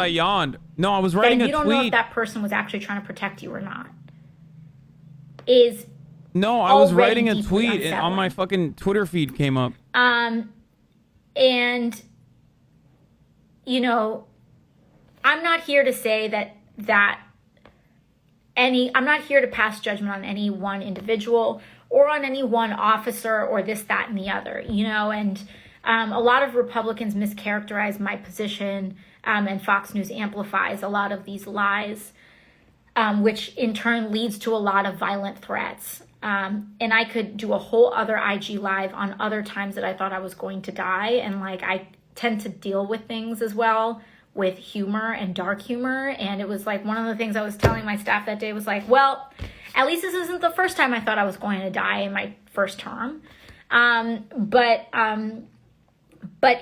I yawned. No, I was then writing a you don't know if tweet. that person was actually trying to protect you or not. Is No, I was already writing a deeply tweet and on my unsettling. fucking Twitter feed came up. And you know, I'm not here to say that I'm not here to pass judgment on any one individual or on any one officer or this, that, and the other, and a lot of Republicans mischaracterize my position, and Fox News amplifies a lot of these lies, which in turn leads to a lot of violent threats. And I could do a whole other IG live on other times that I thought I was going to die. And I tend to deal with things as well with humor and dark humor. And it was one of the things I was telling my staff that day was well, at least this isn't the first time I thought I was going to die in my first term. But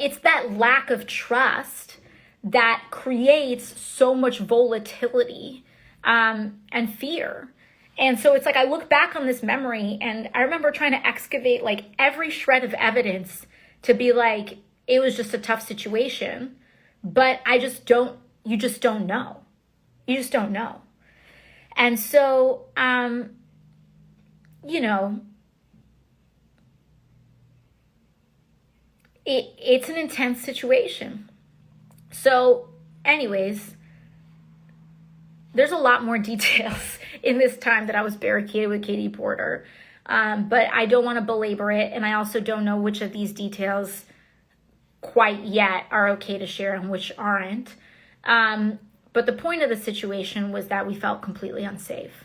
it's that lack of trust that creates so much volatility, and fear. And so it's I look back on this memory and I remember trying to excavate every shred of evidence to be it was just a tough situation. But you just don't know. You just don't know. And so, it's an intense situation. So anyways, there's a lot more details in this time that I was barricaded with Katie Porter. But I don't want to belabor it. And I also don't know which of these details quite yet are okay to share and which aren't. But the point of the situation was that we felt completely unsafe.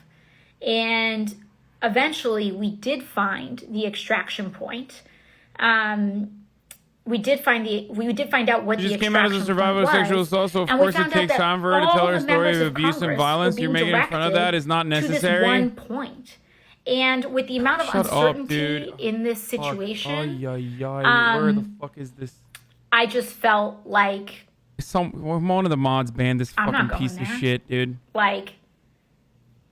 And eventually we did find the extraction point. We did find out what She the just came out as a survivor of sexual assault, so of course it takes time for her to tell her story of abuse and violence. You're making in front of that is not necessary. To this one point. And with the amount of uncertainty in this situation, where the fuck is this? I just felt like one of the mods banned this fucking piece of shit, dude.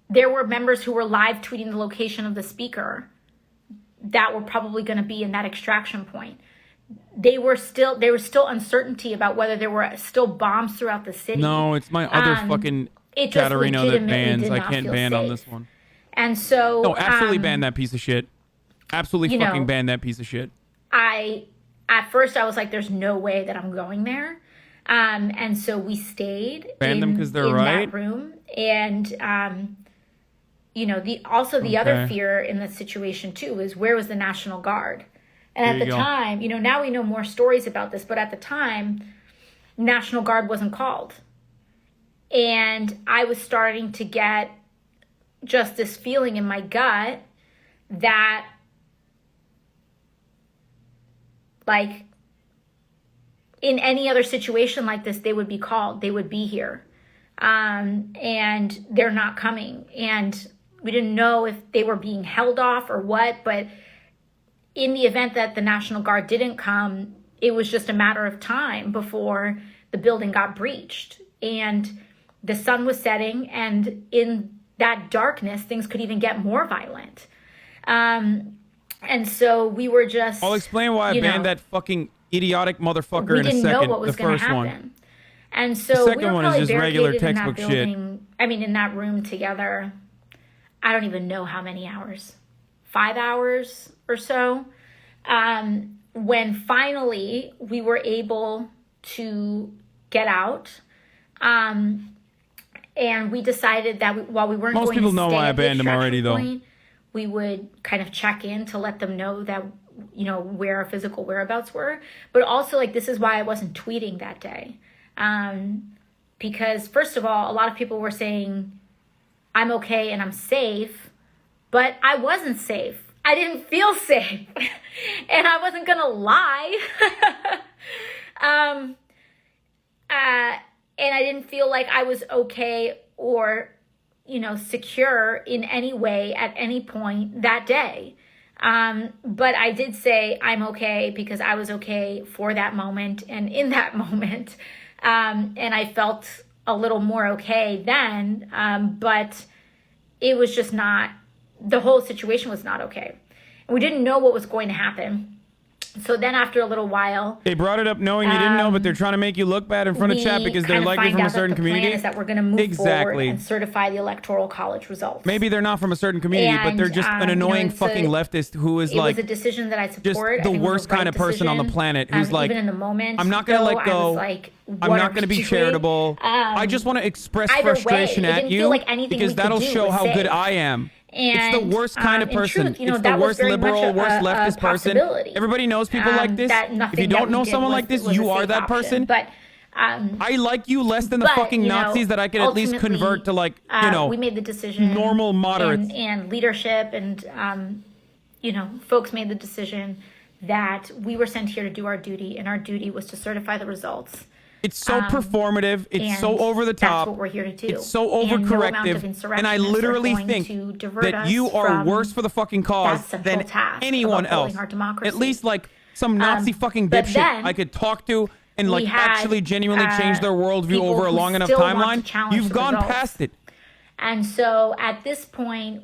There were members who were live tweeting the location of the speaker that were probably going to be in that extraction point. There was still uncertainty about whether there were still bombs throughout the city. No, it's my other fucking Caterino that bans. I can't ban on this one. And so no, absolutely ban that piece of shit. Absolutely fucking ban that piece of shit. At first I was there's no way that I'm going there. And so we stayed ban them because they're right. That room. And, the other fear in the situation too is where was the National Guard? And at the time, now we know more stories about this, but at the time, National Guard wasn't called. And I was starting to get just this feeling in my gut that in any other situation like this, they would be called, they would be here. And they're not coming. And we didn't know if they were being held off or what, but in the event that the National Guard didn't come, it was just a matter of time before the building got breached. And the sun was setting, and in that darkness, things could even get more violent. And so we were just... I'll explain why I banned that fucking idiotic motherfucker in a second. We didn't know what was going to happen. One. And so the second we were one probably is just regular textbook shit. In that room together, I don't even know how many hours. 5 hours or so. When finally we were able to get out, and we decided that while we weren't going to stay most people know why I banned him already, though. We would kind of check in to let them know that, where our physical whereabouts were. But also, this is why I wasn't tweeting that day. Because, first of all, a lot of people were saying, I'm okay and I'm safe. But I wasn't safe. I didn't feel safe. And I wasn't going to lie. And I didn't feel like I was okay or, secure in any way at any point that day. But I did say I'm okay because I was okay for that moment and in that moment. And I felt a little more okay then. But it was just not, the whole situation was not okay. And we didn't know what was going to happen. So then after a little while, they brought it up knowing you didn't know, but they're trying to make you look bad in front of chat because they're likely from a certain community. Plan is that we're going to move forward and certify the Electoral College results. Maybe they're not from a certain community, but they're just an annoying fucking leftist who is like it was a decision that I support. Just the worst kind of person on the planet who's like, even in the moment, I'm not going to let go. I'm not going to be charitable. I just want to express frustration at you because that'll show how good I am. And, it's the worst kind of person. It's the worst liberal, worst leftist person. Everybody knows people like this. If you don't know someone like this, you are that person. But I like you less than the fucking Nazis that I could at least convert to, like, we made the decision. Normal moderates. And leadership and, folks made the decision that we were sent here to do our duty, and our duty was to certify the results. It's so performative. It's so over the top. That's what we're here to do. It's so overcorrective. And I literally think that you are worse for the fucking cause than anyone else. At least like some Nazi fucking dipshit I could talk to and like actually genuinely change their worldview over a long enough timeline. You've gone past it. And so at this point,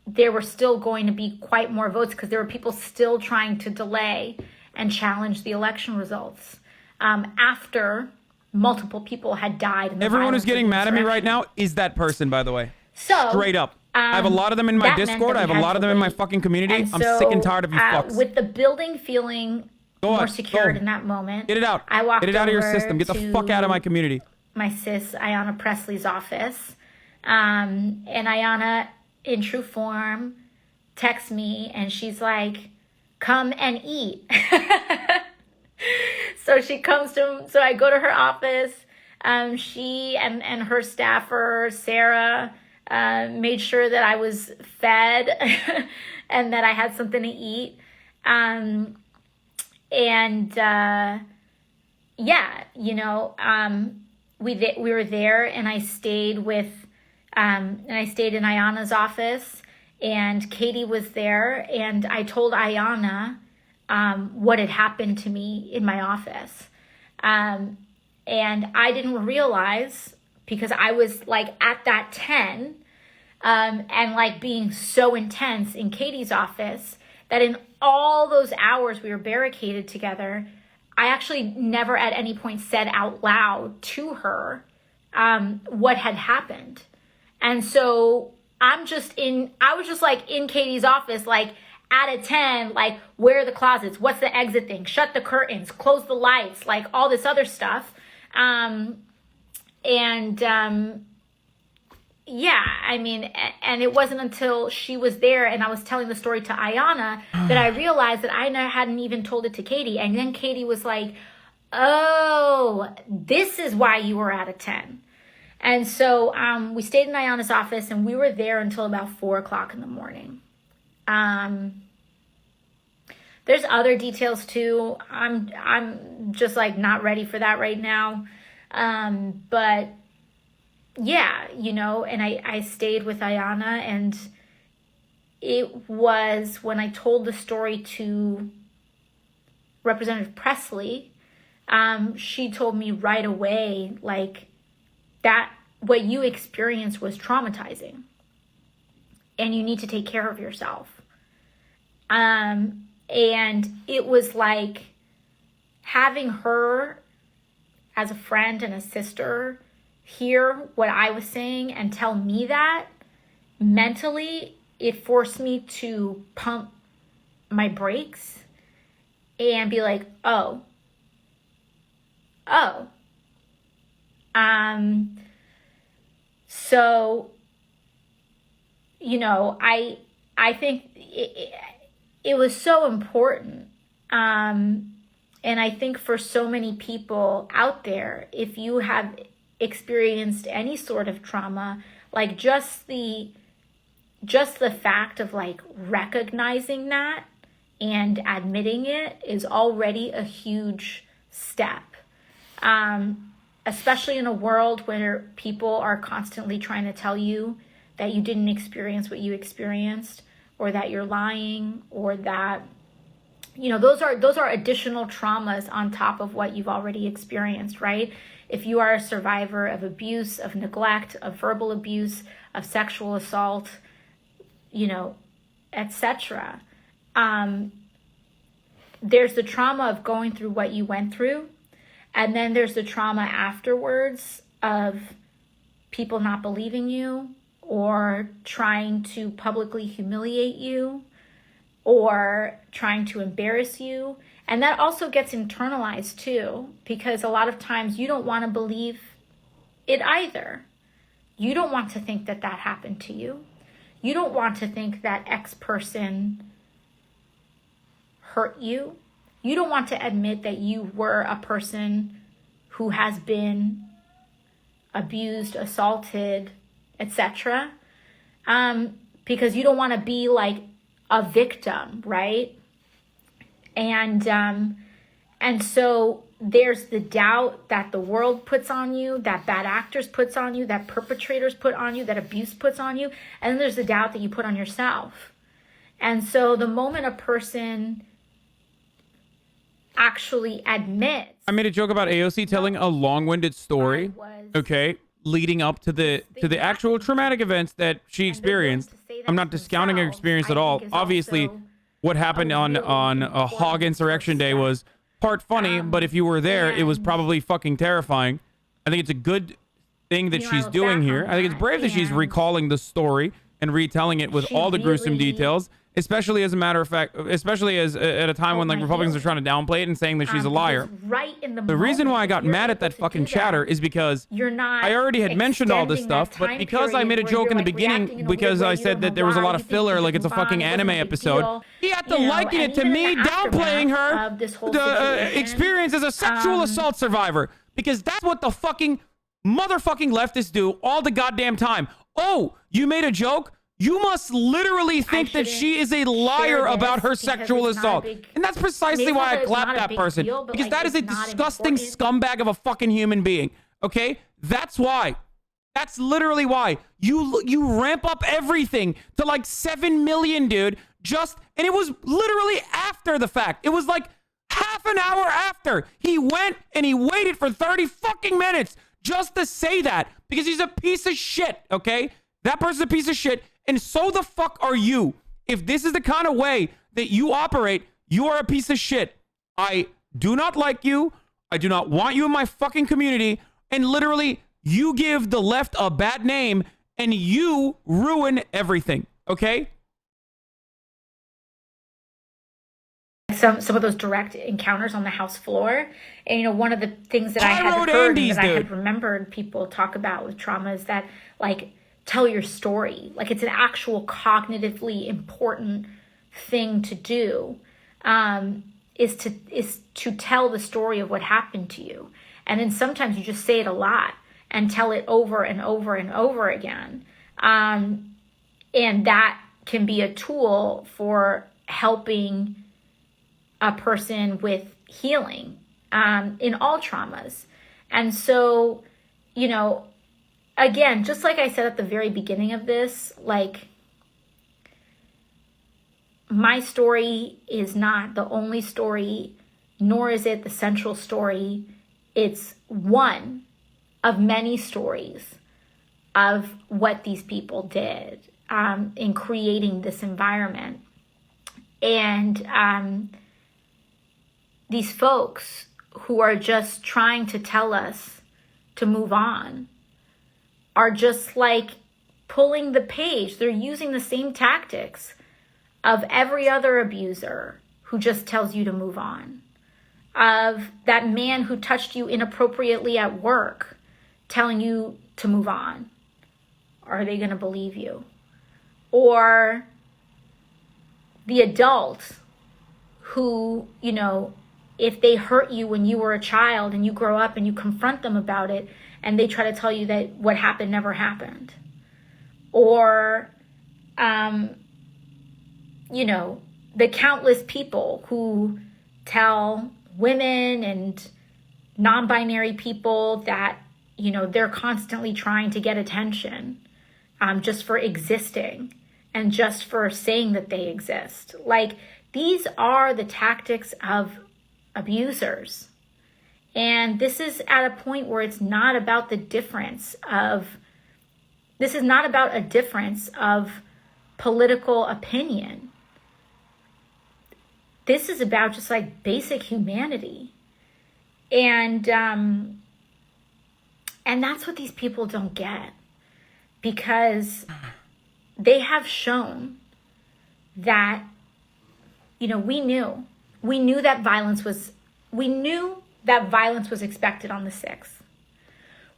there were still going to be quite more votes because there were people still trying to delay and challenge the election results after multiple people had died. Everyone who's getting mad at me right now is that person, by the way. So straight up. I have a lot of them in my Discord. I have a lot of them in my fucking community. I'm sick and tired of you fucks. With the building feeling more secured in that moment. Get it out. I walked Get it out of your system. Get the fuck out of my community. My sis, Ayanna Presley's office. And Ayanna, in true form, texts me and she's like, come and eat. So she comes to, so I go to her office. She and her staffer, Sarah, made sure that I was fed and that I had something to eat. We were there and I stayed with, and I stayed in Ayanna's office. And Katie was there, and I told Ayanna what had happened to me in my office. And I didn't realize, because I was like at that 10 and like being so intense in Katie's office, that in all those hours we were barricaded together, I actually never at any point said out loud to her what had happened. And so I was just like in Katie's office, like at a 10, like where are the closets? What's the exit thing? Shut the curtains, close the lights, like all this other stuff. And it wasn't until she was there and I was telling the story to Ayanna that I realized that I hadn't even told it to Katie. And then Katie was like, oh, this is why you were at a 10. And so we stayed in Ayanna's office and we were there until about 4:00 in the morning. There's other details too. I'm just like not ready for that right now. But yeah, and I stayed with Ayanna, and it was when I told the story to Representative Presley, she told me right away, like, that what you experienced was traumatizing and you need to take care of yourself. And it was like having her as a friend and a sister hear what I was saying and tell me that mentally, it forced me to pump my brakes and be like, oh, so, I think it was so important. And I think for so many people out there, if you have experienced any sort of trauma, like just the fact of like recognizing that and admitting it is already a huge step. Especially in a world where people are constantly trying to tell you that you didn't experience what you experienced, or that you're lying, or that, those are additional traumas on top of what you've already experienced, right? If you are a survivor of abuse, of neglect, of verbal abuse, of sexual assault, etc., there's the trauma of going through what you went through. And then there's the trauma afterwards of people not believing you or trying to publicly humiliate you or trying to embarrass you. And that also gets internalized too, because a lot of times you don't want to believe it either. You don't want to think that that happened to you. You don't want to think that X person hurt you. You don't want to admit that you were a person who has been abused, assaulted, etc. Because you don't want to be like a victim, right? And so there's the doubt that the world puts on you, that bad actors puts on you, that perpetrators put on you, that abuse puts on you. And then there's the doubt that you put on yourself. And so the moment a person actually admits. I made a joke about AOC telling a long-winded story, okay, leading up to the actual traumatic events that she experienced. I'm not discounting her experience at all. Obviously, what happened on a Hog Insurrection Day was part funny, but if you were there, it was probably fucking terrifying. I think it's a good thing that she's doing here. I think it's brave that she's recalling the story and retelling it with all the gruesome details. Especially as a matter of fact, especially as at a time when like Republicans are trying to downplay it and saying that she's a liar. Right in the reason why I got mad at that fucking chatter is because I already had mentioned all this stuff, but because I made a joke in the beginning because I said that there was a lot of filler, like it's a fucking anime episode, he had to liken it to me downplaying her the experience as a sexual assault survivor, because that's what the fucking motherfucking leftists do all the goddamn time. Oh, you made a joke? You must literally think that she is a liar about her sexual assault. And that's precisely why I clapped that person. Because that is a disgusting scumbag of a fucking human being. Okay? That's why. That's literally why. You ramp up everything to like 7 million, dude. And it was literally after the fact. It was like half an hour after. He went and he waited for 30 fucking minutes just to say that. Because he's a piece of shit, okay? That person's a piece of shit. And so the fuck are you. If this is the kind of way that you operate, you are a piece of shit. I do not like you. I do not want you in my fucking community. And literally, you give the left a bad name and you ruin everything. Okay? Some of those direct encounters on the House floor. And, you know, one of the things that I had heard and that I had remembered people talk about with trauma is that, like, tell your story. Like, it's an actual cognitively important thing to do, is to tell the story of what happened to you. And then sometimes you just say it a lot and tell it over and over and over again. And that can be a tool for helping a person with healing in all traumas. And so, you know, again, just like I said at the very beginning of this, like, my story is not the only story, nor is it the central story. It's one of many stories of what these people did in creating this environment. And these folks who are just trying to tell us to move on are just like pulling the page. They're using the same tactics of every other abuser who just tells you to move on. Of that man who touched you inappropriately at work, telling you to move on. Are they going to believe you? Or the adult who, you know, if they hurt you when you were a child and you grow up and you confront them about it, and they try to tell you that what happened never happened. Or, you know, the countless people who tell women and non-binary people that, you know, they're constantly trying to get attention just for existing and just for saying that they exist. Like, these are the tactics of abusers. And this is at a point where it's not about the difference of, this is not about a difference of political opinion. this is about just like basic humanity. And that's what these people don't get, because they have shown that, you know, we knew that violence was expected on the 6th.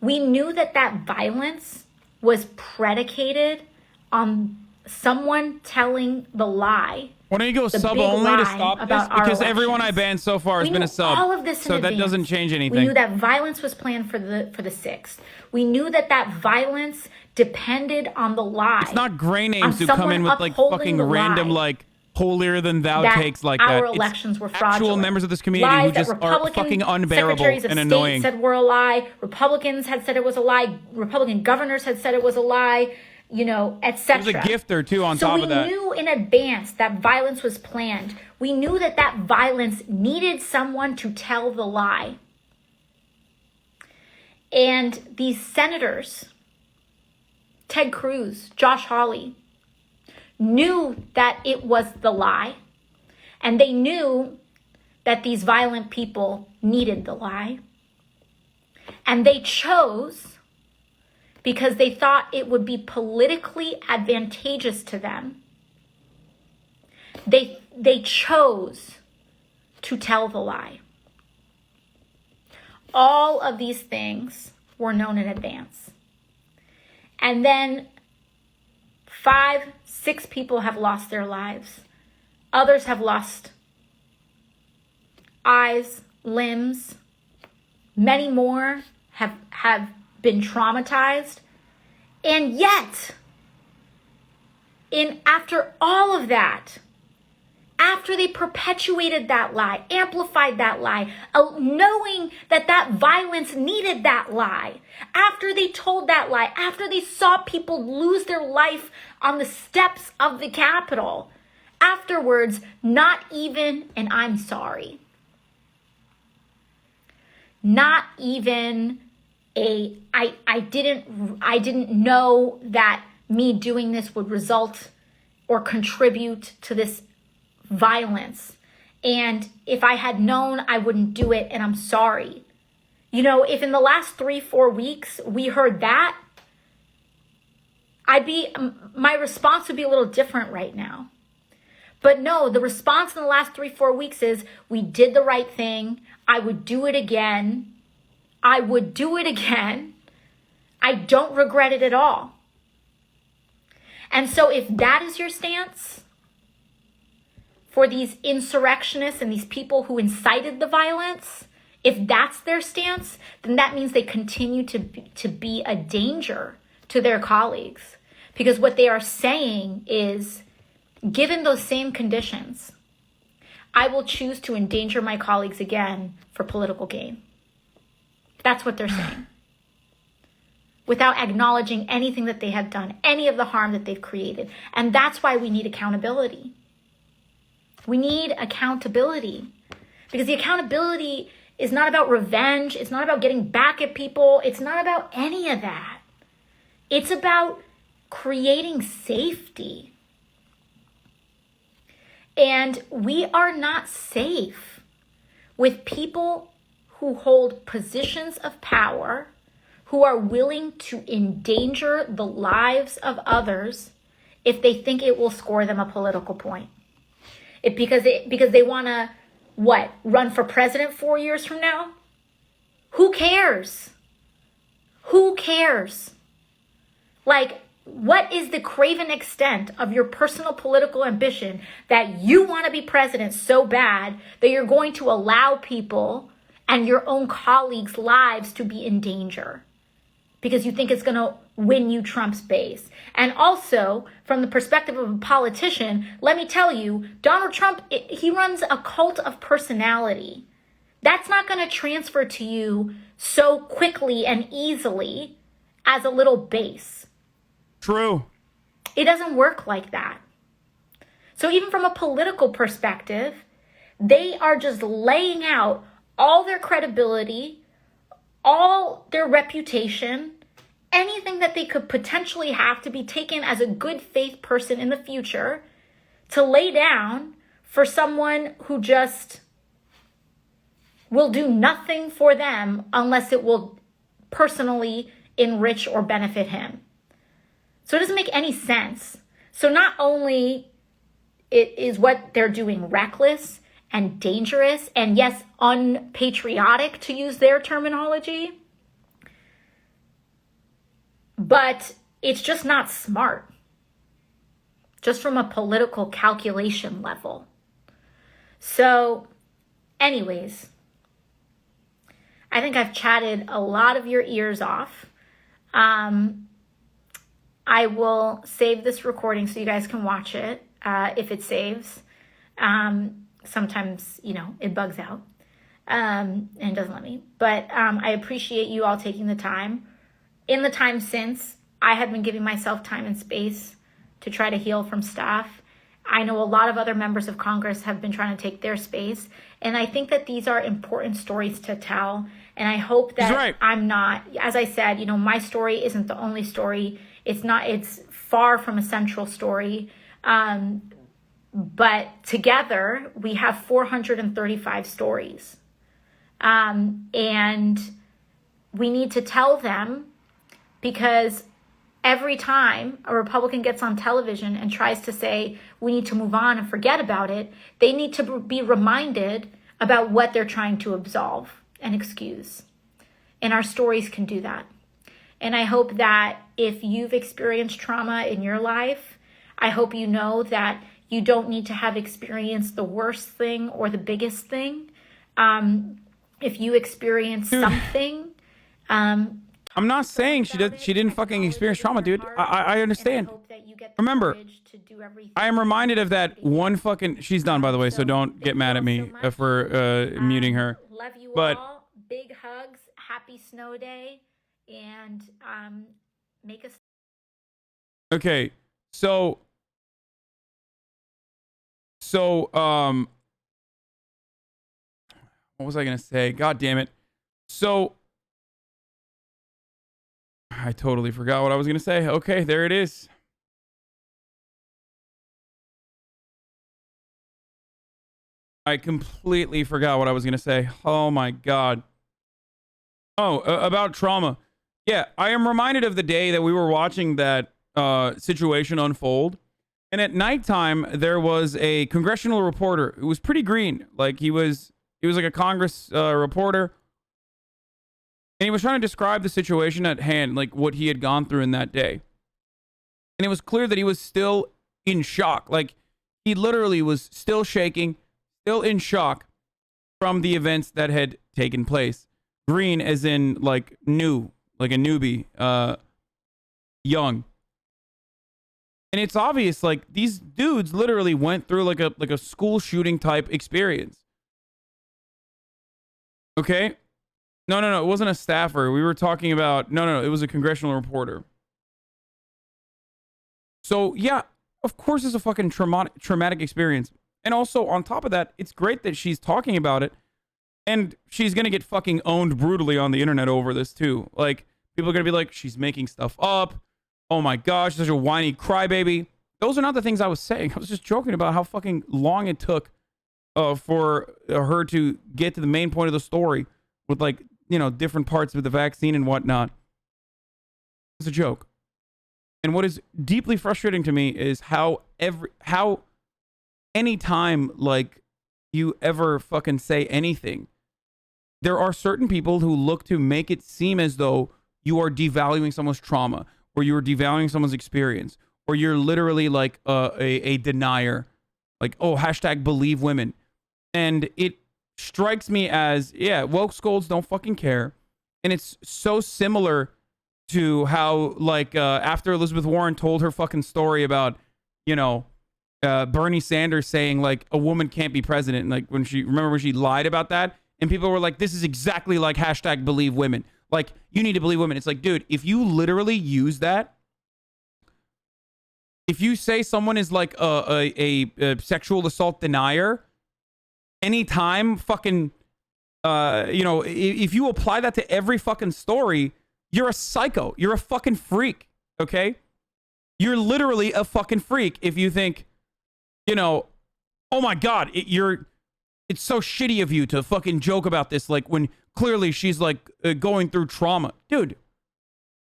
We knew that violence was predicated on someone telling the lie. Why don't you go sub only to stop this? Because everyone I banned so far has been a sub. All of this so that doesn't change anything. We knew that violence was planned for the 6th. We knew that violence depended on the lie. It's not gray names who come in with like fucking random like holier than thou takes like that. Our elections were fraudulent. Actual members of this community who just are fucking unbearable and annoying. Secretaries of State said were a lie. Republicans had said it was a lie. Republican governors had said it was a lie. You know, etc. There's a gifter too on top of that. So we knew in advance that violence was planned. We knew that violence needed someone to tell the lie. And these senators, Ted Cruz, Josh Hawley, knew that it was the lie. And they knew that these violent people needed the lie. And they chose, because they thought it would be politically advantageous to them, they chose to tell the lie. All of these things were known in advance. And then 5, 6 people have lost their lives. Others have lost eyes, limbs. Many more have been traumatized. And yet, after all of that, after they perpetuated that lie, amplified that lie, knowing that violence needed that lie, after they told that lie, after they saw people lose their life on the steps of the Capitol, afterwards, not even, and I'm sorry, not even I didn't know that me doing this would result or contribute to this violence. And if I had known, I wouldn't do it, and I'm sorry. You know, if in the last 3-4 weeks we heard that, my response would be a little different right now. But no, the response in the last 3-4 weeks is, we did the right thing. I would do it again. I would do it again. I don't regret it at all. And so if that is your stance for these insurrectionists and these people who incited the violence, if that's their stance, then that means they continue to be a danger to their colleagues. Because what they are saying is, given those same conditions, I will choose to endanger my colleagues again for political gain. That's what they're saying. Without acknowledging anything that they have done, any of the harm that they've created. And that's why we need accountability. We need accountability. Because the accountability is not about revenge. It's not about getting back at people. It's not about any of that. It's about creating safety. And we are not safe with people who hold positions of power, who are willing to endanger the lives of others if they think it will score them a political point. Because they want to, run for president 4 years from now? Who cares? Who cares? Like, what is the craven extent of your personal political ambition that you want to be president so bad that you're going to allow people and your own colleagues' lives to be in danger because you think it's going to win you Trump's base? And also, from the perspective of a politician, let me tell you, Donald Trump, he runs a cult of personality. That's not going to transfer to you so quickly and easily as a little base. True. It doesn't work like that. So even from a political perspective, they are just laying out all their credibility, all their reputation, anything that they could potentially have to be taken as a good faith person in the future, to lay down for someone who just will do nothing for them unless it will personally enrich or benefit him. So it doesn't make any sense. So not only is what they're doing reckless and dangerous and, yes, unpatriotic, to use their terminology, but it's just not smart, just from a political calculation level. So anyways, I think I've chatted a lot of your ears off. I will save this recording so you guys can watch it if it saves. Sometimes, it bugs out and doesn't let me. But I appreciate you all taking the time. In the time since, I have been giving myself time and space to try to heal from stuff. I know a lot of other members of Congress have been trying to take their space. And I think that these are important stories to tell. And I hope that I'm not, as I said, my story isn't the only story. It's far from a central story. But together we have 435 stories. And we need to tell them, because every time a Republican gets on television and tries to say we need to move on and forget about it, they need to be reminded about what they're trying to absolve and excuse. And our stories can do that. And I hope that if you've experienced trauma in your life, I hope you know that you don't need to have experienced the worst thing or the biggest thing. If you experience something, I'm not saying she didn't fucking experience trauma, dude. I understand. Remember, I am reminded of that one fucking... She's done, by the way, so don't get mad at me for muting her. Love you all. Big hugs. Happy snow day. And make us... Okay, so what was I gonna say? God damn it. So I totally forgot what I was gonna say. Okay, there it is. I completely forgot what I was gonna say. Oh my God. Oh, about trauma. Yeah, I am reminded of the day that we were watching that situation unfold. And at nighttime, there was a congressional reporter who was pretty green. Like he was like a Congress reporter. And he was trying to describe the situation at hand, like what he had gone through in that day. And it was clear that he was still in shock. Like he literally was still shaking, still in shock from the events that had taken place. Green as in like new, like a newbie, young. And it's obvious, like these dudes literally went through like a school shooting type experience. Okay? No, it wasn't a staffer. We were talking about... No, it was a congressional reporter. So, yeah, of course it's a fucking traumatic experience. And also, on top of that, it's great that she's talking about it. And she's going to get fucking owned brutally on the internet over this, too. Like, people are going to be like, she's making stuff up. Oh my gosh, such a whiny crybaby. Those are not the things I was saying. I was just joking about how fucking long it took for her to get to the main point of the story with, like, different parts of the vaccine and whatnot. It's a joke. And what is deeply frustrating to me is how anytime, like, you ever fucking say anything, there are certain people who look to make it seem as though you are devaluing someone's trauma, or you're devaluing someone's experience, or you're literally like a denier. Like, oh, #believe women. And it strikes me as, yeah, woke scolds don't fucking care. And it's so similar to how, like, after Elizabeth Warren told her fucking story about, Bernie Sanders saying, like, a woman can't be president. And, like, when she lied about that? And people were like, this is exactly like #believe women. Like, you need to believe women. It's like, dude, if you literally use that, if you say someone is like a sexual assault denier, anytime fucking, if you apply that to every fucking story, you're a psycho. You're a fucking freak. Okay? You're literally a fucking freak if you think, oh oh my God, it's so shitty of you to fucking joke about this. Like when clearly she's like going through trauma. Dude,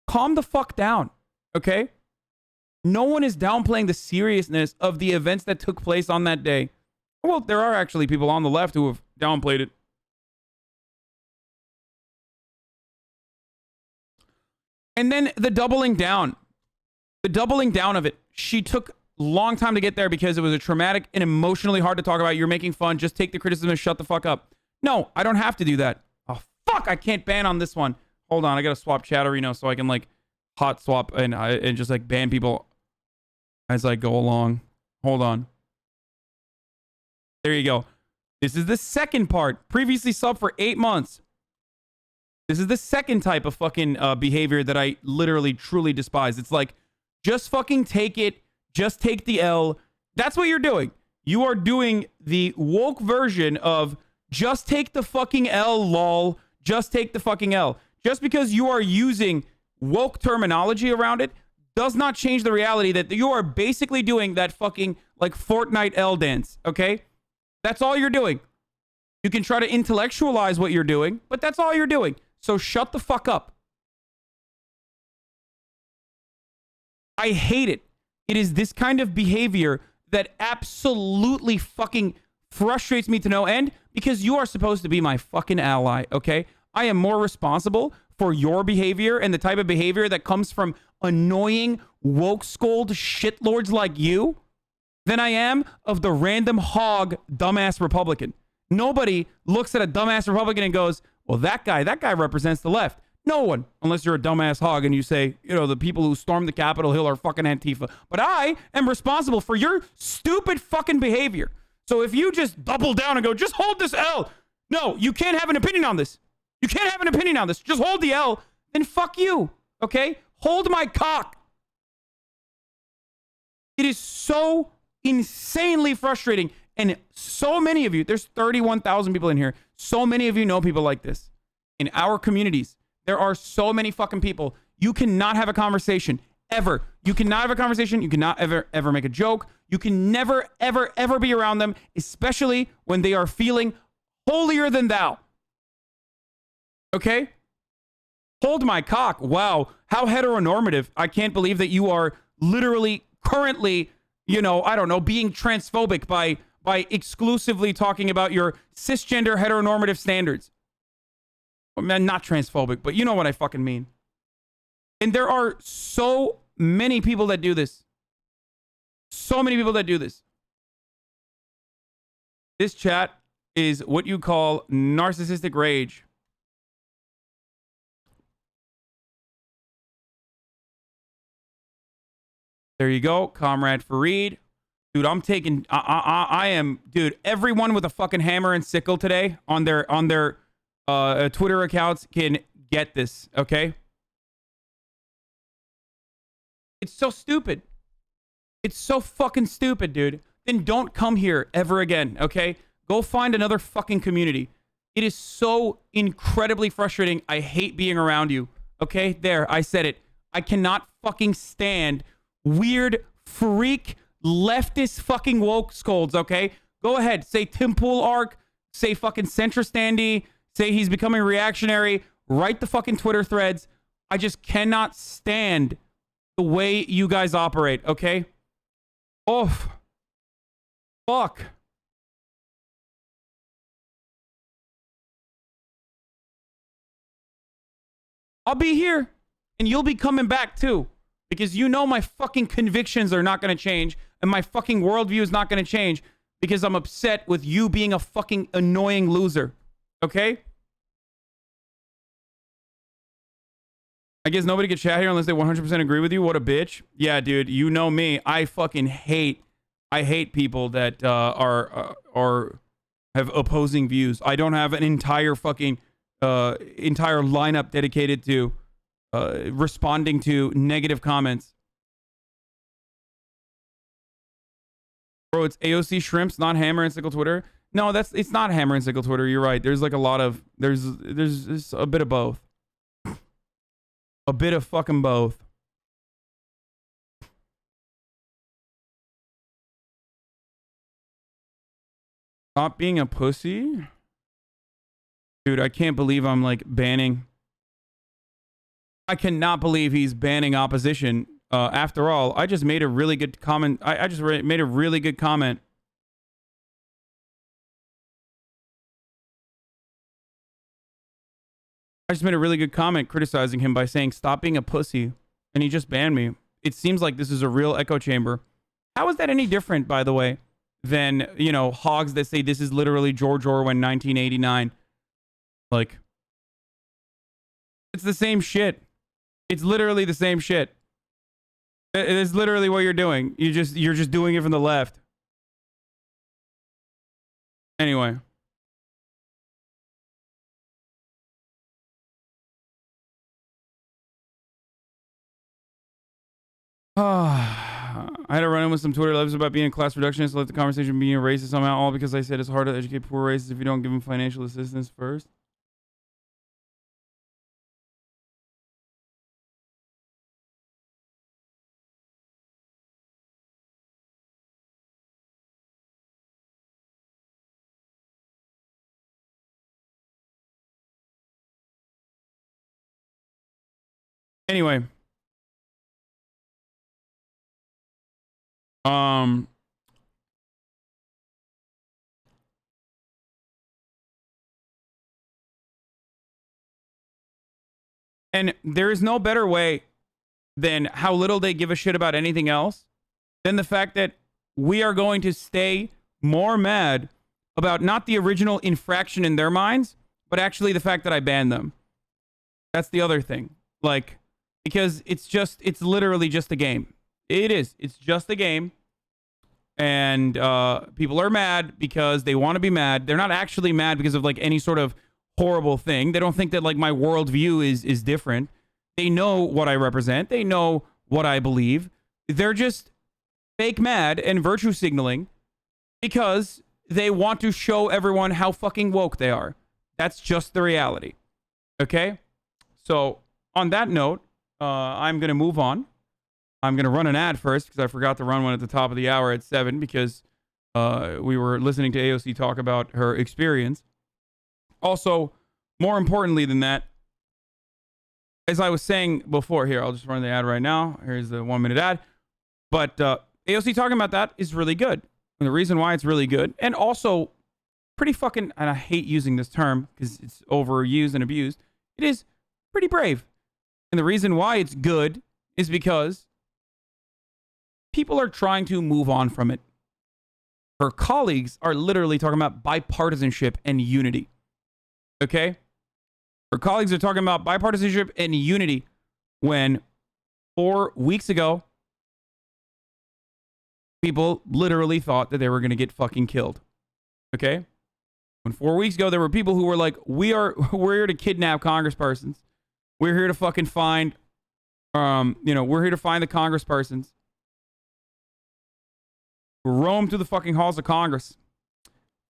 calm the fuck down. Okay. No one is downplaying the seriousness of the events that took place on that day. Well, there are actually people on the left who have downplayed it. And then the doubling down of it. She took a long time to get there because it was a traumatic and emotionally hard to talk about. You're making fun. Just take the criticism and shut the fuck up. No, I don't have to do that. Oh, fuck. I can't ban on this one. Hold on. I got to swap Chatterino so I can like hot swap and just like ban people as I go along. Hold on. There you go. This is the second part. Previously sub for 8 months. This is the second type of fucking behavior that I literally truly despise. It's like, just fucking take it. Just take the L. That's what you're doing. You are doing the woke version of just take the fucking L, lol. Just take the fucking L. Just because you are using woke terminology around it does not change the reality that you are basically doing that fucking like Fortnite L dance, okay? That's all you're doing. You can try to intellectualize what you're doing, but that's all you're doing. So shut the fuck up. I hate it. It is this kind of behavior that absolutely fucking frustrates me to no end because you are supposed to be my fucking ally, okay? I am more responsible for your behavior and the type of behavior that comes from annoying, woke scold shitlords like you than I am of the random hog dumbass Republican. Nobody looks at a dumbass Republican and goes, well, that guy represents the left. No one, unless you're a dumbass hog and you say, you know, the people who stormed the Capitol Hill are fucking Antifa. But I am responsible for your stupid fucking behavior. So if you just double down and go, just hold this L. No, you can't have an opinion on this. You can't have an opinion on this. Just hold the L. Then fuck you. Okay? Hold my cock. It is so insanely frustrating. And so many of you, there's 31,000 people in here. So many of you know people like this. In our communities, there are so many fucking people. You cannot have a conversation ever. You cannot have a conversation. You cannot ever make a joke. You can never, ever be around them, especially when they are feeling holier than thou. Okay? Hold my cock. Wow. How heteronormative. I can't believe that you are literally currently, you know, I don't know, being transphobic by exclusively talking about your cisgender heteronormative standards. Man, not transphobic, but you know what I fucking mean. And there are so many people that do this. So many people that do this. This chat is what you call narcissistic rage. There you go, Comrade Fareed. Dude, I'm taking, I am, dude, everyone with a fucking hammer and sickle today on their Twitter accounts can get this, okay? It's so stupid. It's so fucking stupid, dude. Then don't come here ever again, okay? Go find another fucking community. It is so incredibly frustrating. I hate being around you, okay? There, I said it. I cannot fucking stand weird, freak, leftist fucking woke scolds, okay? Go ahead. Say Tim Pool arc. Say fucking Centristandy. Say he's becoming reactionary. Write the fucking Twitter threads. I just cannot stand the way you guys operate, okay? Oh, fuck. I'll be here, and you'll be coming back too, because you know my fucking convictions are not going to change, and my fucking worldview is not going to change because I'm upset with you being a fucking annoying loser, okay? I guess nobody can chat here unless they 100% agree with you. What a bitch. Yeah, dude, you know me. I fucking hate people that have opposing views. I don't have an entire fucking entire lineup dedicated to responding to negative comments. Bro, it's AOC Shrimps, not Hammer and Sickle Twitter. No, it's not Hammer and Sickle Twitter. You're right. There's like a lot of there's a bit of both. A bit of fucking both. Stop being a pussy? Dude, I can't believe I'm like banning. I cannot believe he's banning opposition. After all, I just made a really good comment. I just made a really good comment. I just made a really good comment criticizing him by saying, stop being a pussy. And he just banned me. It seems like this is a real echo chamber. How is that any different, by the way, than, you know, hogs that say this is literally George Orwell 1989? Like, it's the same shit. It's literally the same shit. It is literally what you're doing. You're just doing it from the left. Anyway. I had to run in with some Twitter lives about being a class reductionist, let the conversation be a racist somehow, all because I said it's hard to educate poor racists if you don't give them financial assistance first. Anyway. And there is no better way than how little they give a shit about anything else than the fact that we are going to stay more mad about not the original infraction in their minds, but actually the fact that I banned them. That's the other thing. Like, because it's literally just a game. It is. It's just a game. And people are mad because they want to be mad. They're not actually mad because of like any sort of horrible thing. They don't think that like my worldview is different. They know what I represent. They know what I believe. They're just fake mad and virtue signaling because they want to show everyone how fucking woke they are. That's just the reality. Okay? So on that note, I'm going to move on. I'm going to run an ad first because I forgot to run one at the top of the hour at 7 because we were listening to AOC talk about her experience. Also, more importantly than that, as I was saying before, here, I'll just run the ad right now. Here's the 1-minute ad. But AOC talking about that is really good. And the reason why it's really good, and also pretty fucking, and I hate using this term because it's overused and abused, it is pretty brave. And the reason why it's good is because people are trying to move on from it. Her colleagues are literally talking about bipartisanship and unity. Okay? Her colleagues are talking about bipartisanship and unity when 4 weeks ago, people literally thought that they were going to get fucking killed. Okay? When 4 weeks ago, there were people who were like, we're here to kidnap congresspersons. We're here to fucking find, we're here to find the congresspersons. Roam through the fucking halls of Congress.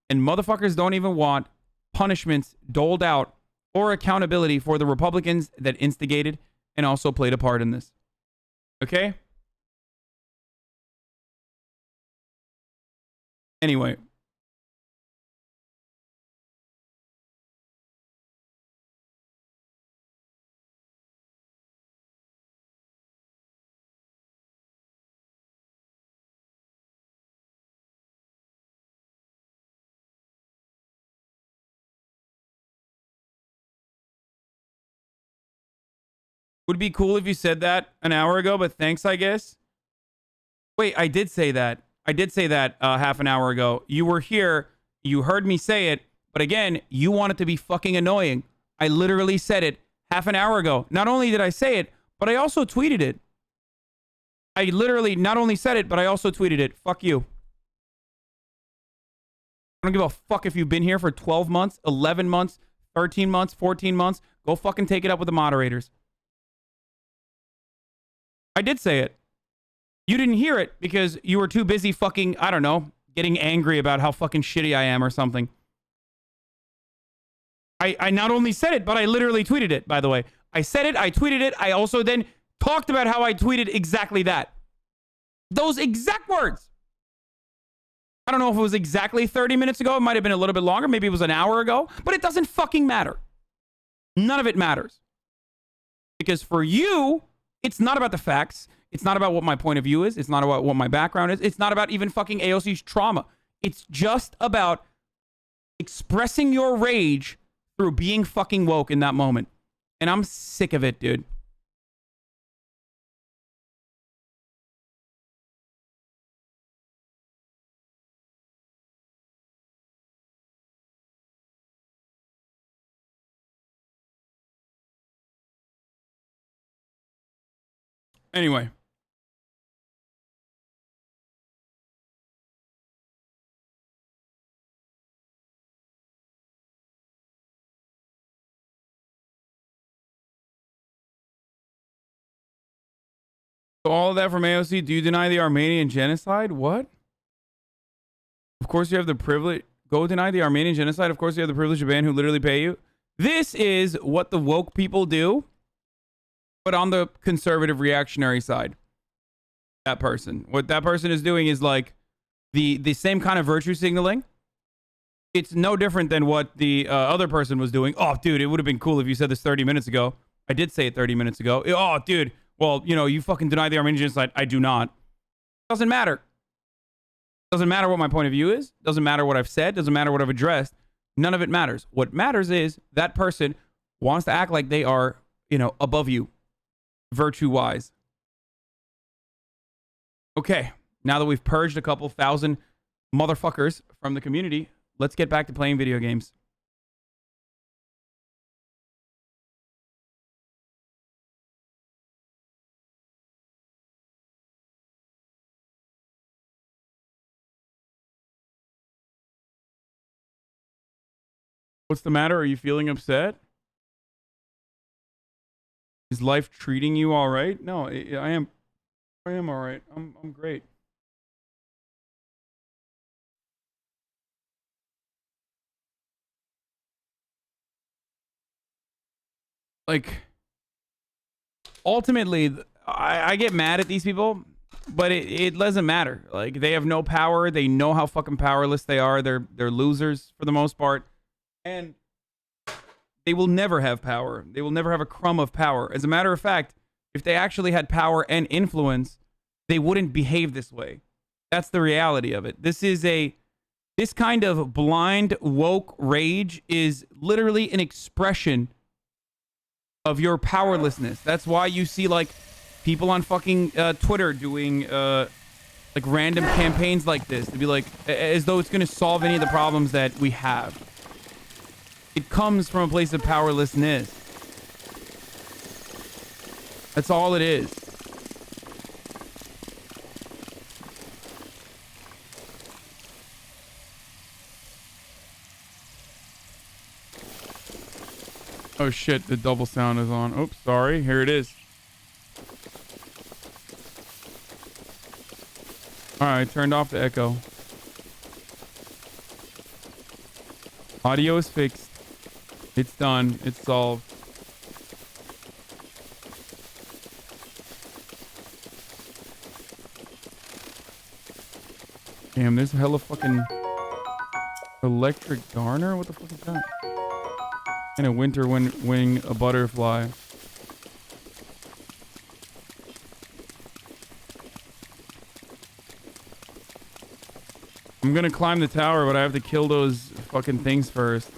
And motherfuckers don't even want punishments doled out or accountability for the Republicans that instigated and also played a part in this. Okay? Anyway. Would be cool if you said that an hour ago, but thanks, I guess. Wait, I did say that. I did say that half an hour ago. You were here. You heard me say it. But again, you want it to be fucking annoying. I literally said it half an hour ago. Not only did I say it, but I also tweeted it. I literally not only said it, but I also tweeted it. Fuck you. I don't give a fuck if you've been here for 12 months, 11 months, 13 months, 14 months. Go fucking take it up with the moderators. I did say it. You didn't hear it because you were too busy fucking, I don't know, getting angry about how fucking shitty I am or something. I not only said it, but I literally tweeted it, by the way. I said it, I tweeted it. I also then talked about how I tweeted exactly that. Those exact words. I don't know if it was exactly 30 minutes ago. It might have been a little bit longer. Maybe it was an hour ago. But it doesn't fucking matter. None of it matters. Because for you, it's not about the facts. It's not about what my point of view is. It's not about what my background is. It's not about even fucking AOC's trauma. It's just about expressing your rage through being fucking woke in that moment. And I'm sick of it, dude. Anyway. So all of that from AOC. Do you deny the Armenian genocide? What? Of course you have the privilege. Go deny the Armenian genocide. Of course you have the privilege of ban who literally pay you. This is what the woke people do, but on the conservative reactionary side. That person. What that person is doing is like the same kind of virtue signaling. It's no different than what the other person was doing. Oh, dude, it would have been cool if you said this 30 minutes ago. I did say it 30 minutes ago. Oh, dude. Well, you know, you fucking deny the Armenian genocide. I do not. Doesn't matter. Doesn't matter what my point of view is. Doesn't matter what I've said. Doesn't matter what I've addressed. None of it matters. What matters is that person wants to act like they are, you know, above you, virtue-wise. Okay, now that we've purged a couple thousand motherfuckers from the community, let's get back to playing video games. What's the matter? Are you feeling upset? Is life treating you all right? No, I am all right. I'm great. Like, ultimately, I get mad at these people, but it doesn't matter. Like, they have no power. They know how fucking powerless they are. They're losers for the most part. And they will never have power. They will never have a crumb of power. As a matter of fact, if they actually had power and influence, they wouldn't behave this way. That's the reality of it. This kind of blind woke rage is literally an expression of your powerlessness. That's why you see like people on fucking Twitter doing like random campaigns like this to be like as though it's going to solve any of the problems that we have. It comes from a place of powerlessness. That's all it is. Oh shit, the double sound is on. Oops, sorry. Here it is. Alright, turned off the echo. Audio is fixed. It's done. It's solved. Damn, there's hella fucking electric garner? What the fuck is that? And a winter wing, a butterfly. I'm gonna climb the tower, but I have to kill those fucking things first.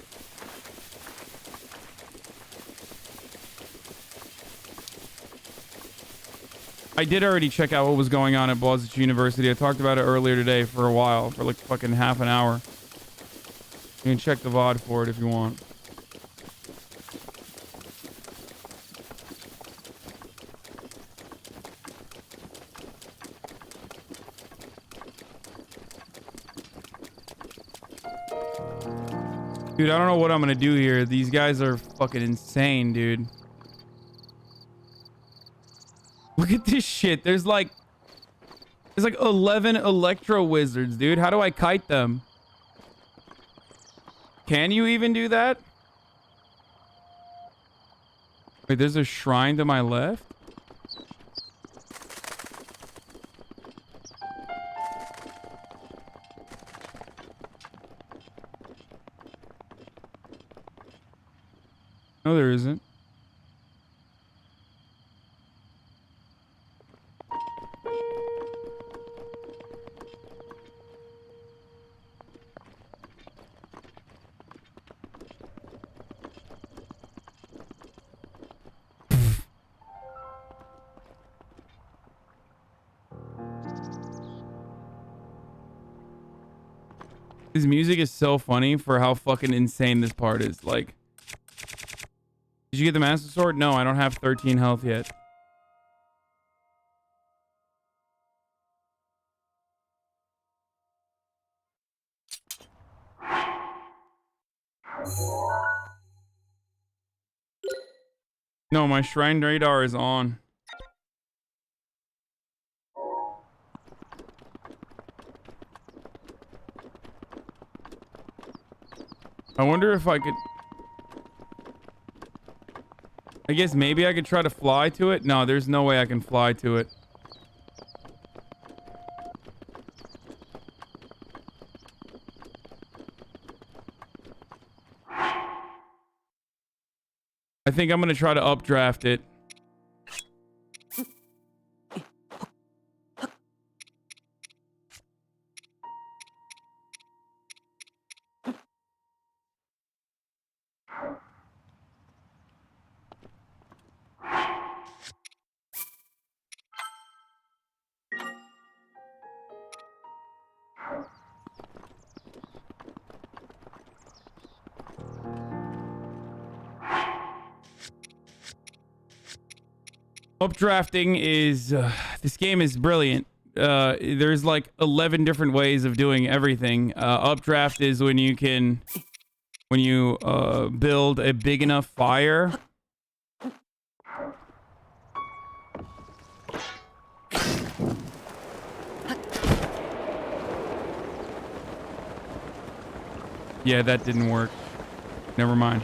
I did already check out what was going on at Boston University. I talked about it earlier today for a while, for like fucking half an hour. You can check the VOD for it if you want. Dude, I don't know what I'm gonna do here. These guys are fucking insane, dude. Look at this shit. There's like 11 electro wizards, dude. How do I kite them? Can you even do that? Wait, there's a shrine to my left? No, there isn't. His music is so funny for how fucking insane this part is. Like, did you get the Master Sword? No, I don't have 13 health yet. No, my shrine radar is on. I wonder if I could... I guess maybe I could try to fly to it. No, there's no way I can fly to it. I think I'm going to try to updraft it. Updrafting is... this game is brilliant. There's like 11 different ways of doing everything. Updraft is when you can... when you build a big enough fire. Yeah, that didn't work. Never mind.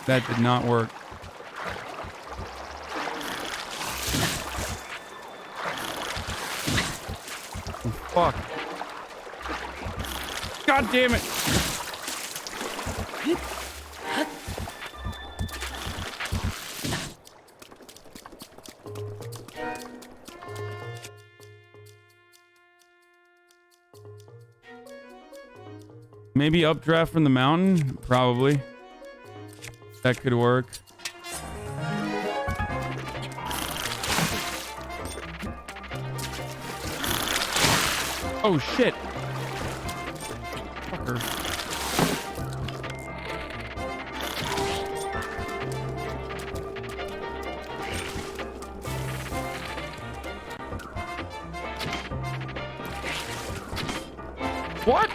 That did not work. Fuck. God damn it. Maybe updraft from the mountain? Probably. That could work. Oh shit. Fucker. What?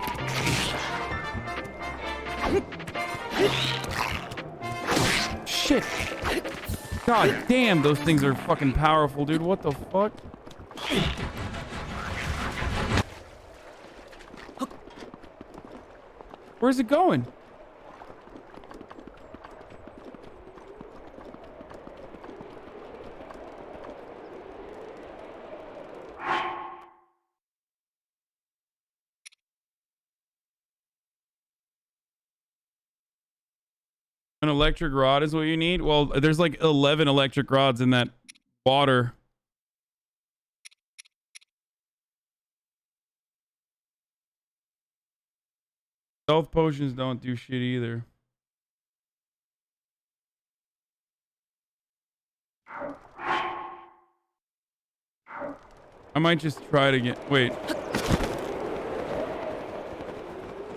Shit. God damn, those things are fucking powerful, dude. What the fuck? Where's it going? An electric rod is what you need? Well, there's like 11 electric rods in that water. Health potions don't do shit either. I might just try to get... Wait.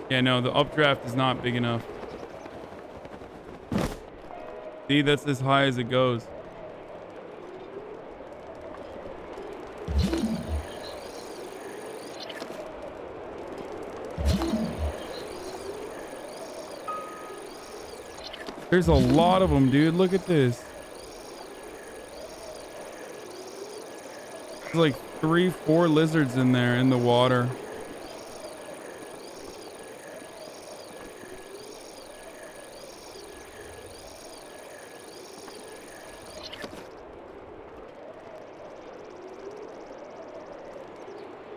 Yeah, no, the updraft is not big enough. See, that's as high as it goes. There's a lot of them, dude. Look at this. There's like 3-4 lizards in there in the water.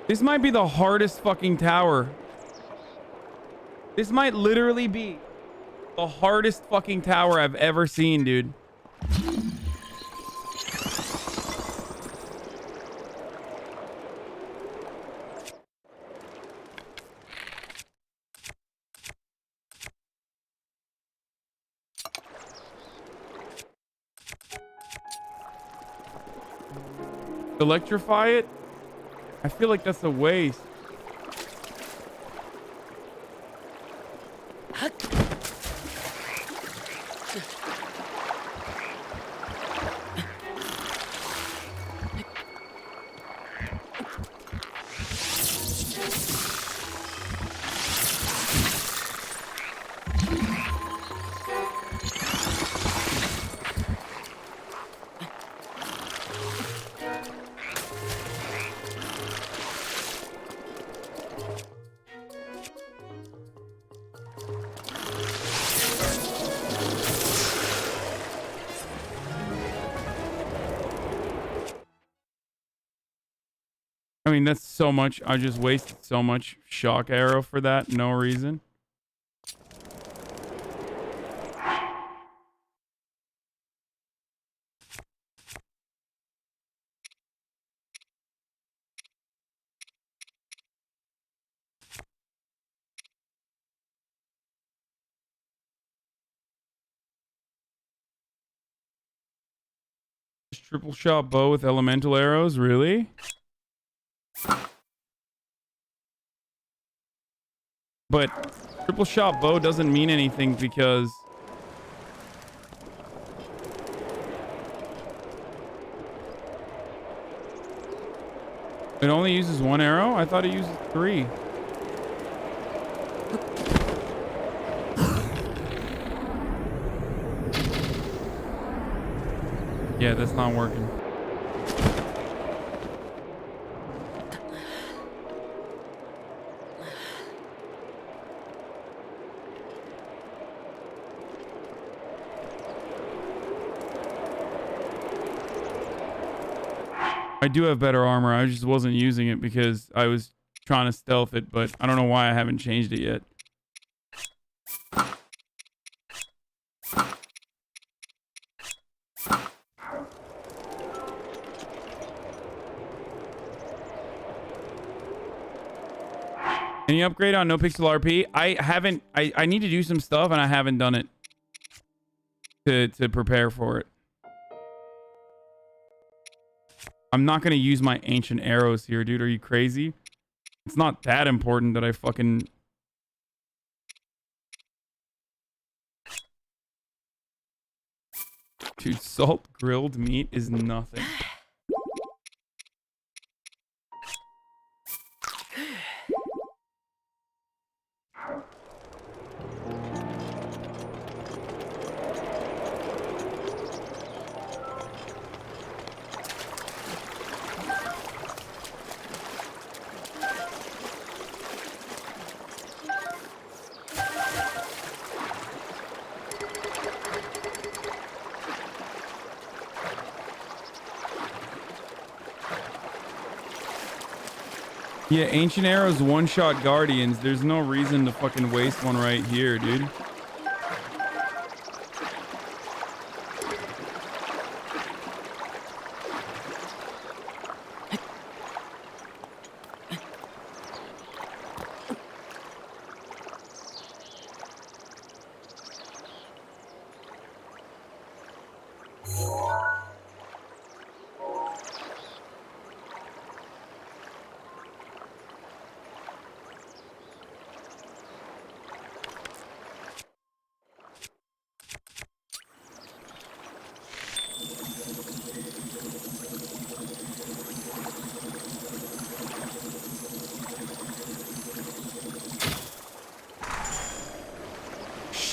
This might be the hardest fucking tower. This might literally be The hardest fucking tower I've ever seen, dude. Electrify it? I feel like that's a waste. I mean, that's so much. I just wasted so much shock arrow for that. No reason. Triple shot bow with elemental arrows? Really? But triple shot bow doesn't mean anything because it only uses one arrow? I thought it uses 3. Yeah, that's not working. I do have better armor. I just wasn't using it because I was trying to stealth it, but I don't know why I haven't changed it yet. Any upgrade on No Pixel RP? I haven't. I need to do some stuff and I haven't done it to prepare for it. I'm not going to use my ancient arrows here, dude. Are you crazy? It's not that important that I fucking... Dude, salt grilled meat is nothing. Yeah, Ancient Arrows one-shot Guardians. There's no reason to fucking waste one right here, dude.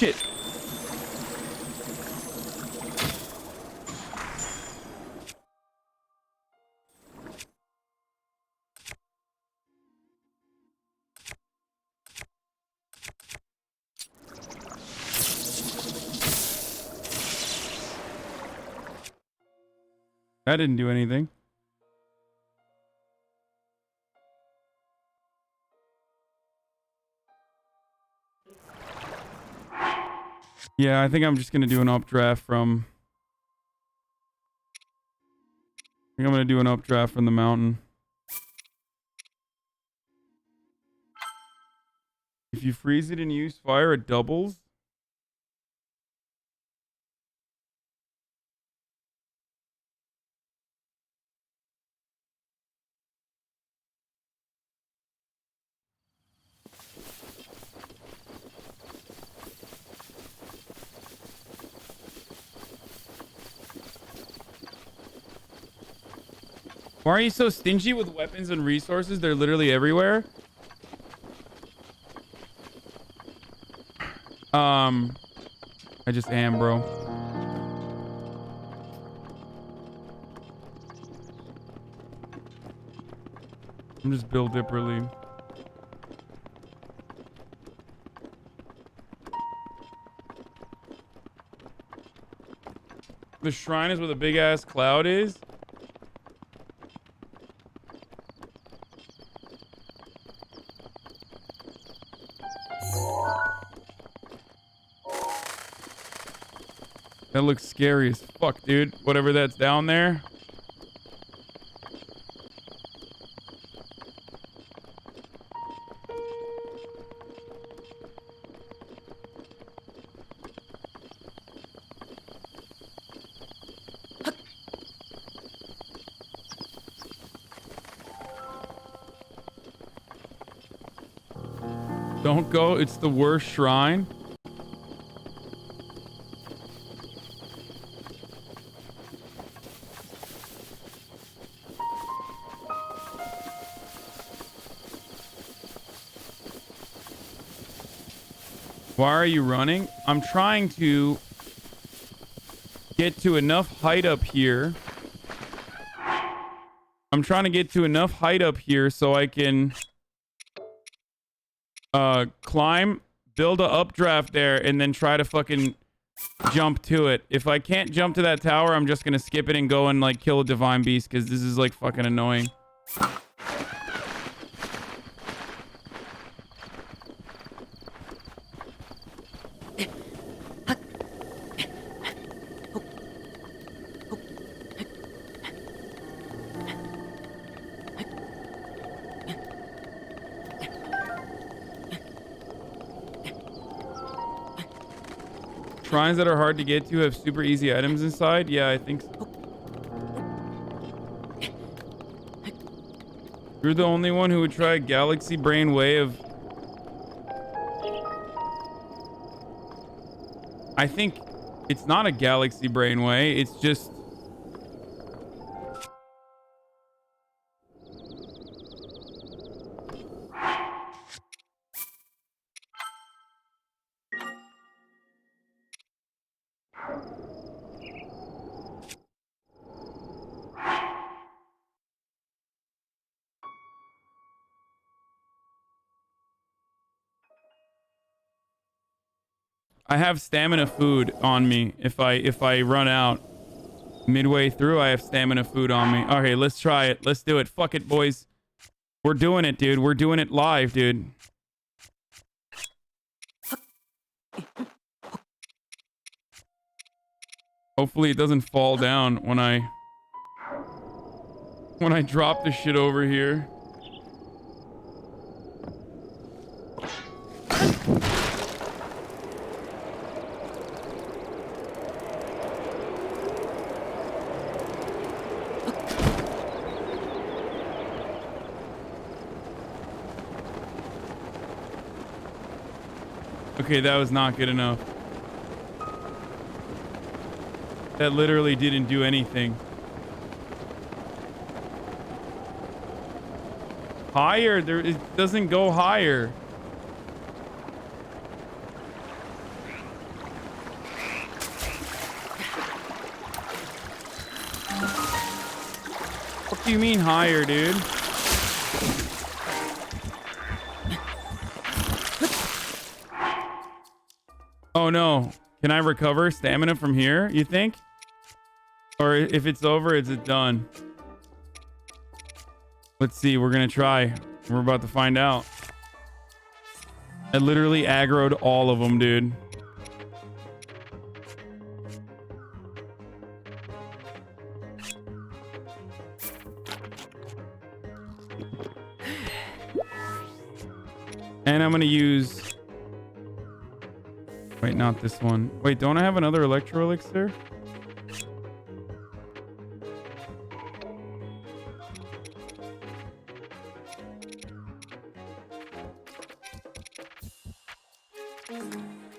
Shit. That didn't do anything. Yeah, I think I'm just gonna do an updraft from... I think I'm gonna do an updraft from the mountain. If you freeze it and use fire, it doubles. Why are you so stingy with weapons and resources? They're literally everywhere. I just am, bro. I'm just Bill Dipperly. The shrine is where the big ass cloud is. That looks scary as fuck, dude. Whatever that's down there. Don't go. It's the worst shrine. Why are you running? I'm trying to get to enough height up here. I'm trying to get to enough height up here so I can climb, build a updraft there, and then try to fucking jump to it. If I can't jump to that tower, I'm just gonna skip it and go and like kill a divine beast because this is like fucking annoying. Shrines that are hard to get to have super easy items inside? Yeah, I think so. You're the only one who would try a galaxy brain way of... I think it's not a galaxy brain way. It's just... I have stamina food on me. If I run out midway through, I have stamina food on me. Okay, let's try it. Let's do it. Fuck it, boys. We're doing it, dude. We're doing it live, dude. Hopefully it doesn't fall down when I drop the shit over here. Okay, that was not good enough. That literally didn't do anything. Higher? It doesn't go higher. What do you mean higher, dude? Oh no. Can I recover stamina from here, you think? Or if it's over, is it done? Let's see. We're going to try. We're about to find out. I literally aggroed all of them, dude. And I'm going to use... Wait, not this one. Wait, don't I have another electro elixir?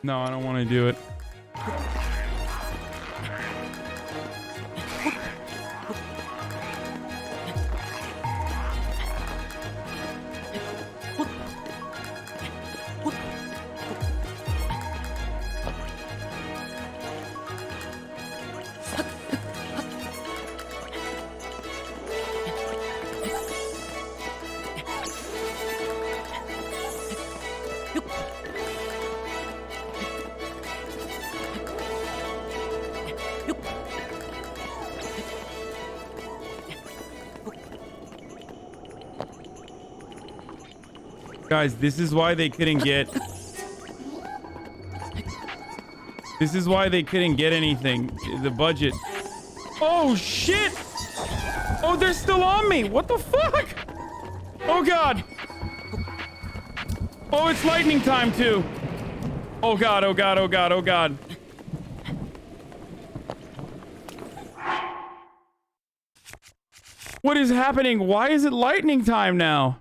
No, I don't want to do it. Guys, this is why they couldn't get... This is why they couldn't get anything. The budget. Oh, shit! Oh, they're still on me! What the fuck? Oh, God! Oh, it's lightning time, too! Oh, God, oh, God, oh, God, oh, God. What is happening? Why is it lightning time now?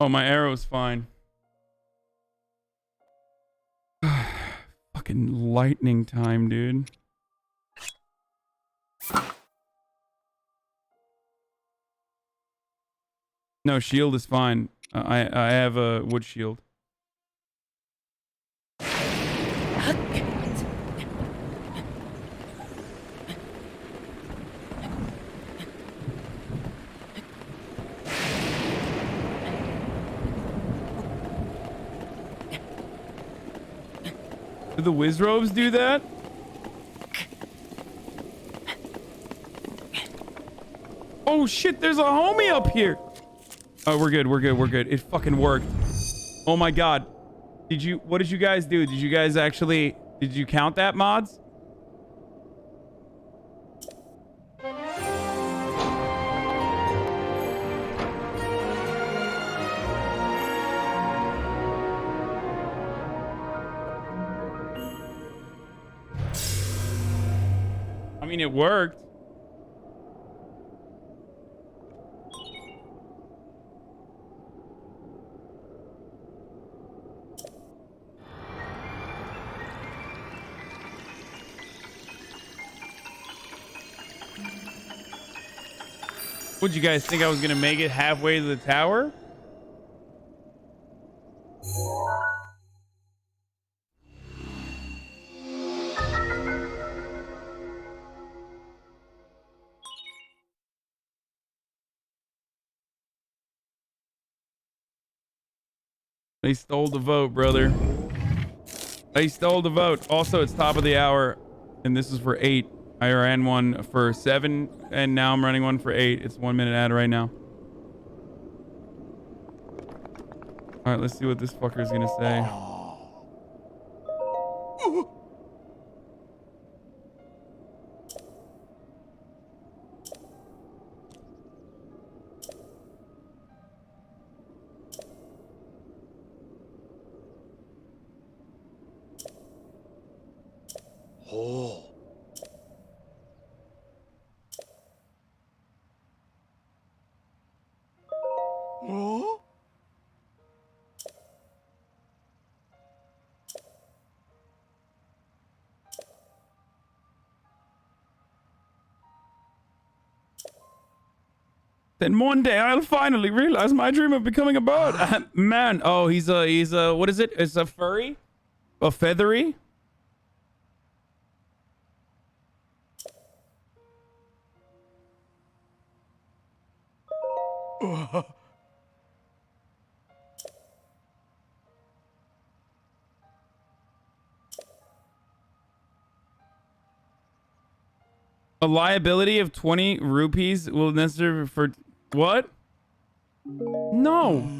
Oh, my arrow's fine. Fucking lightning time, dude. No, shield is fine. I have a wood shield. Do the Wizrobes do that? Oh shit, there's a homie up here. Oh, we're good, we're good, we're good. It fucking worked. Oh my god. What did you guys do? Did you guys actually, did you count that, mods? I mean, it worked. What'd you guys think I was gonna make it halfway to the tower? They stole the vote, brother. They stole the vote. Also, it's top of the hour, and this is for 8. I ran one for 7, and now I'm running one for 8. It's 1 minute ad right now. All right, let's see what this fucker is gonna say. Oh. Oh. Then one day I'll finally realize my dream of becoming a bird. Man, oh, he's a, what is it? It's a furry? A feathery? A liability of 20 rupees will necessary for what? No.